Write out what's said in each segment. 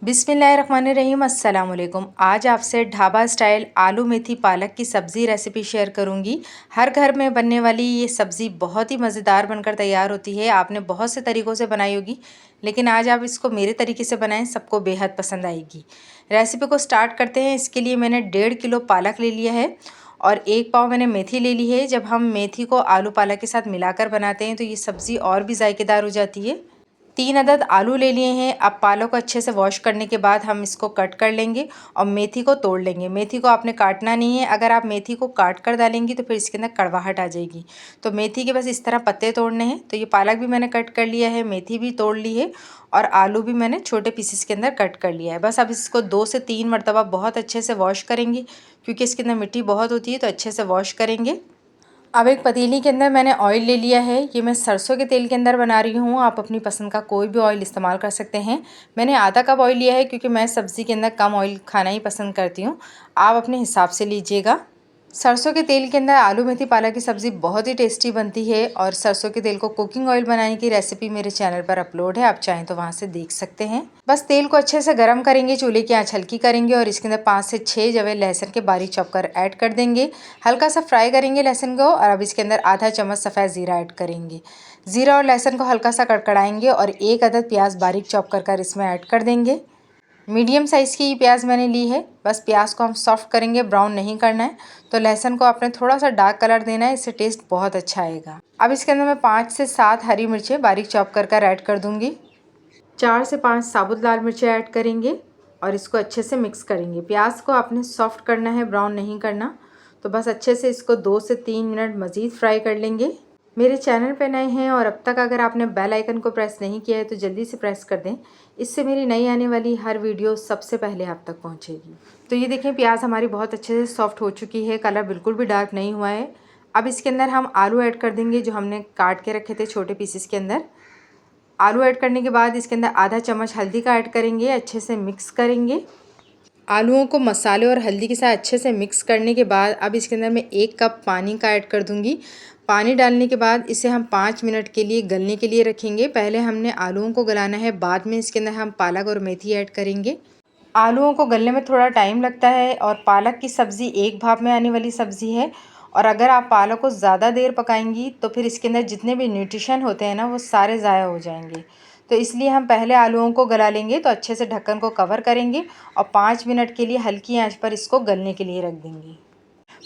बिस्मिल्लाहिर्रहमानिर्रहीम अस्सलाम वालेकुम। आज आपसे ढाबा स्टाइल आलू मेथी पालक की सब्ज़ी रेसिपी शेयर करूंगी। हर घर में बनने वाली ये सब्ज़ी बहुत ही मज़ेदार बनकर तैयार होती है। आपने बहुत से तरीक़ों से बनाई होगी, लेकिन आज आप इसको मेरे तरीके से बनाएं, सबको बेहद पसंद आएगी। रेसिपी को स्टार्ट करते हैं। इसके लिए मैंने 1.5 किलो पालक ले लिया है और 1 पाव मैंने मेथी ले ली है। जब हम मेथी को आलू पालक के साथ मिलाकर बनाते हैं तो ये सब्ज़ी और भी जायकेदार हो जाती है। 3 अदद आलू ले लिए हैं। अब पालक को अच्छे से वॉश करने के बाद हम इसको कट कर लेंगे और मेथी को तोड़ लेंगे। मेथी को आपने काटना नहीं है। अगर आप मेथी को काट कर डालेंगी तो फिर इसके अंदर कड़वाहट आ जाएगी। तो मेथी के बस इस तरह पत्ते तोड़ने हैं। तो ये पालक भी मैंने कट कर लिया है, मेथी भी तोड़ ली है और आलू भी मैंने छोटे पीसेस के अंदर कट कर लिया है। बस अब इसको 2 से 3 मरतबा बहुत अच्छे से वॉश करेंगे, क्योंकि इसके अंदर मिट्टी बहुत होती है, तो अच्छे से वॉश करेंगे। अब एक पतीली के अंदर मैंने ऑयल ले लिया है। ये मैं सरसों के तेल के अंदर बना रही हूँ। आप अपनी पसंद का कोई भी ऑयल इस्तेमाल कर सकते हैं। मैंने आधा कप ऑयल लिया है, क्योंकि मैं सब्ज़ी के अंदर कम ऑयल खाना ही पसंद करती हूँ। आप अपने हिसाब से लीजिएगा। सरसों के तेल के अंदर आलू मेथी पालक की सब्ज़ी बहुत ही टेस्टी बनती है और सरसों के तेल को कुकिंग ऑयल बनाने की रेसिपी मेरे चैनल पर अपलोड है, आप चाहें तो वहां से देख सकते हैं। बस तेल को अच्छे से गर्म करेंगे, चूल्हे की आंच हल्की करेंगे और इसके अंदर 5 से 6 जवे लहसुन के बारीक चॉप कर ऐड कर देंगे। हल्का सा फ्राई करेंगे लहसुन को और अब इसके अंदर आधा चम्मच सफ़ेद ज़ीरा ऐड करेंगे। ज़ीरा और लहसुन को हल्का सा कड़कड़ाएंगे और 1 अदद प्याज बारीक चॉप कर इसमें ऐड कर देंगे। मीडियम साइज़ की प्याज मैंने ली है। बस प्याज को हम सॉफ्ट करेंगे, ब्राउन नहीं करना है। तो लहसुन को आपने थोड़ा सा डार्क कलर देना है, इससे टेस्ट बहुत अच्छा आएगा। अब इसके अंदर मैं 5 से 7 हरी मिर्चें बारीक चॉप कर ऐड कर दूंगी। 4 से 5 साबुत लाल मिर्चें ऐड करेंगे और इसको अच्छे से मिक्स करेंगे। प्याज को आपने सॉफ्ट करना है, ब्राउन नहीं करना। तो बस अच्छे से इसको 2 से 3 मिनट मज़ीद फ्राई कर लेंगे। मेरे चैनल पे नए हैं और अब तक अगर आपने बेल आइकन को प्रेस नहीं किया है तो जल्दी से प्रेस कर दें। इससे मेरी नई आने वाली हर वीडियो सबसे पहले आप तक पहुंचेगी। तो ये देखें, प्याज हमारी बहुत अच्छे से सॉफ्ट हो चुकी है, कलर बिल्कुल भी डार्क नहीं हुआ है। अब इसके अंदर हम आलू ऐड कर देंगे, जो हमने काट के रखे थे छोटे पीसेस के अंदर। आलू ऐड करने के बाद इसके अंदर आधा चम्मच हल्दी का ऐड करेंगे, अच्छे से मिक्स करेंगे। आलूओं को मसाले और हल्दी के साथ अच्छे से मिक्स करने के बाद अब इसके अंदर मैं 1 कप पानी का ऐड कर दूंगी। पानी डालने के बाद इसे हम 5 मिनट के लिए गलने के लिए रखेंगे। पहले हमने आलूओं को गलाना है, बाद में इसके अंदर हम पालक और मेथी ऐड करेंगे। आलूओं को गलने में थोड़ा टाइम लगता है और पालक की सब्ज़ी एक भाप में आने वाली सब्ज़ी है। और अगर आप पालक को ज़्यादा देर पकाएंगी तो फिर इसके अंदर जितने भी न्यूट्रिशन होते हैं ना, वो सारे ज़ाया हो जाएंगे। तो इसलिए हम पहले आलूओं को गला लेंगे। तो अच्छे से ढक्कन को कवर करेंगे और 5 मिनट के लिए हल्की आंच पर इसको गलने के लिए रख देंगे।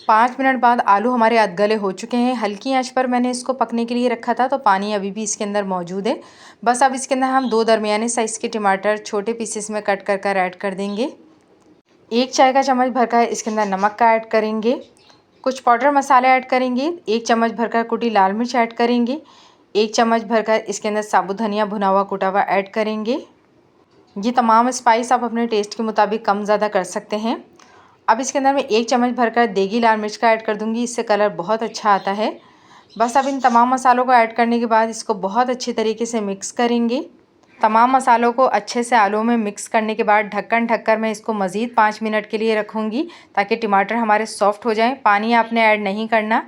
5 मिनट बाद आलू हमारे अधगले हो चुके हैं। हल्की आंच पर मैंने इसको पकने के लिए रखा था, तो पानी अभी भी इसके अंदर मौजूद है। बस अब इसके अंदर हम 2 दरमियाने साइज़ के टमाटर छोटे पीसेस में कट कर ऐड कर देंगे। 1 चाय का चम्मच भरकर इसके अंदर नमक का ऐड करेंगे। कुछ पाउडर मसाले ऐड करेंगे। 1 चम्मच भरकर कुटी लाल मिर्च ऐड करेंगे। 1 चम्मच भरकर इसके अंदर साबुत धनिया भुना हुआ कुटा हुआ ऐड करेंगे। ये तमाम स्पाइस आप अपने टेस्ट के मुताबिक कम ज़्यादा कर सकते हैं। अब इसके अंदर मैं 1 चम्मच भरकर देगी लाल मिर्च का ऐड कर दूंगी, इससे कलर बहुत अच्छा आता है। बस अब इन तमाम मसालों को ऐड करने के बाद इसको बहुत अच्छी तरीके से मिक्स करेंगे। तमाम मसालों को अच्छे से आलू में मिक्स करने के बाद ढक्कन ढककर मैं इसको मज़ीद 5 मिनट के लिए रखूँगी, ताकि टमाटर हमारे सॉफ़्ट हो जाएं। पानी आपने ऐड नहीं करना,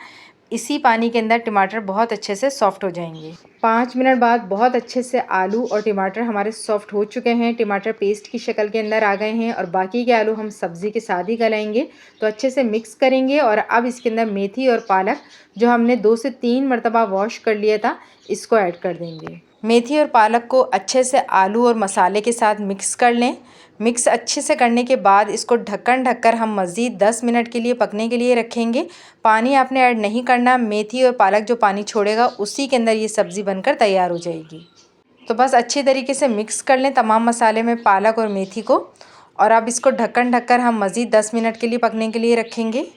इसी पानी के अंदर टमाटर बहुत अच्छे से सॉफ़्ट हो जाएंगे। 5 मिनट बाद बहुत अच्छे से आलू और टमाटर हमारे सॉफ़्ट हो चुके हैं। टमाटर पेस्ट की शक्ल के अंदर आ गए हैं और बाकी के आलू हम सब्ज़ी के साथ ही गलाएंगे। तो अच्छे से मिक्स करेंगे और अब इसके अंदर मेथी और पालक, जो हमने 2 से 3 मरतबा वॉश कर लिया था, इसको ऐड कर देंगे। मेथी और पालक को अच्छे से आलू और मसाले के साथ मिक्स कर लें। मिक्स अच्छे से करने के बाद इसको ढक्कन ढककर हम मज़ीद 10 मिनट के लिए पकने के लिए रखेंगे। पानी आपने ऐड नहीं करना। मेथी और पालक जो पानी छोड़ेगा उसी के अंदर ये सब्ज़ी बनकर तैयार हो जाएगी। तो बस अच्छी तरीके से मिक्स कर लें तमाम मसाले में पालक और मेथी को, और अब इसको ढक्कन ढककर हम मज़ीद 10 मिनट के लिए पकने के लिए रखेंगे।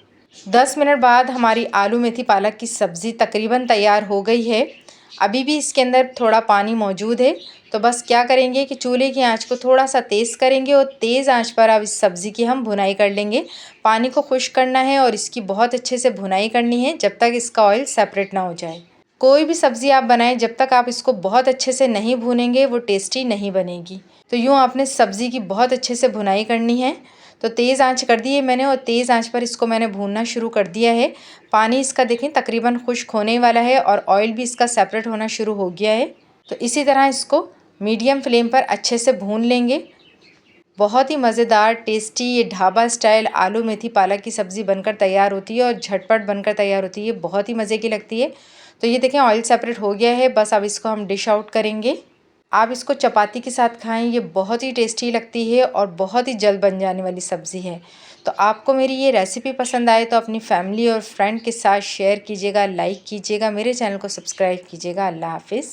10 मिनट बाद हमारी आलू मेथी पालक की सब्ज़ी तकरीबन तैयार हो गई है। अभी भी इसके अंदर थोड़ा पानी मौजूद है। तो बस क्या करेंगे कि चूल्हे की आंच को थोड़ा सा तेज़ करेंगे और तेज़ आंच पर अब इस सब्ज़ी की हम भुनाई कर लेंगे। पानी को खुश्क करना है और इसकी बहुत अच्छे से भुनाई करनी है, जब तक इसका ऑयल सेपरेट ना हो जाए। कोई भी सब्ज़ी आप बनाएं, जब तक आप इसको बहुत अच्छे से नहीं भूनेंगे वो टेस्टी नहीं बनेगी। तो यूँ आपने सब्ज़ी की बहुत अच्छे से भुनाई करनी है। तो तेज़ आंच कर दी है मैंने और तेज़ आंच पर इसको मैंने भूनना शुरू कर दिया है। पानी इसका देखें तकरीबन खुश्क होने वाला है और ऑयल भी इसका सेपरेट होना शुरू हो गया है। तो इसी तरह इसको मीडियम फ्लेम पर अच्छे से भून लेंगे। बहुत ही मज़ेदार टेस्टी ये ढाबा स्टाइल आलू मेथी पालक की सब्ज़ी बनकर तैयार होती है और झटपट बनकर तैयार होती है। बहुत ही मज़े की लगती है। तो ये देखें ऑयल सेपरेट हो गया है, बस अब इसको हम डिश आउट करेंगे। आप इसको चपाती के साथ खाएं, ये बहुत ही टेस्टी लगती है और बहुत ही जल्द बन जाने वाली सब्ज़ी है। तो आपको मेरी ये रेसिपी पसंद आए तो अपनी फैमिली और फ्रेंड के साथ शेयर कीजिएगा, लाइक कीजिएगा, मेरे चैनल को सब्सक्राइब कीजिएगा। अल्लाह हाफिज़।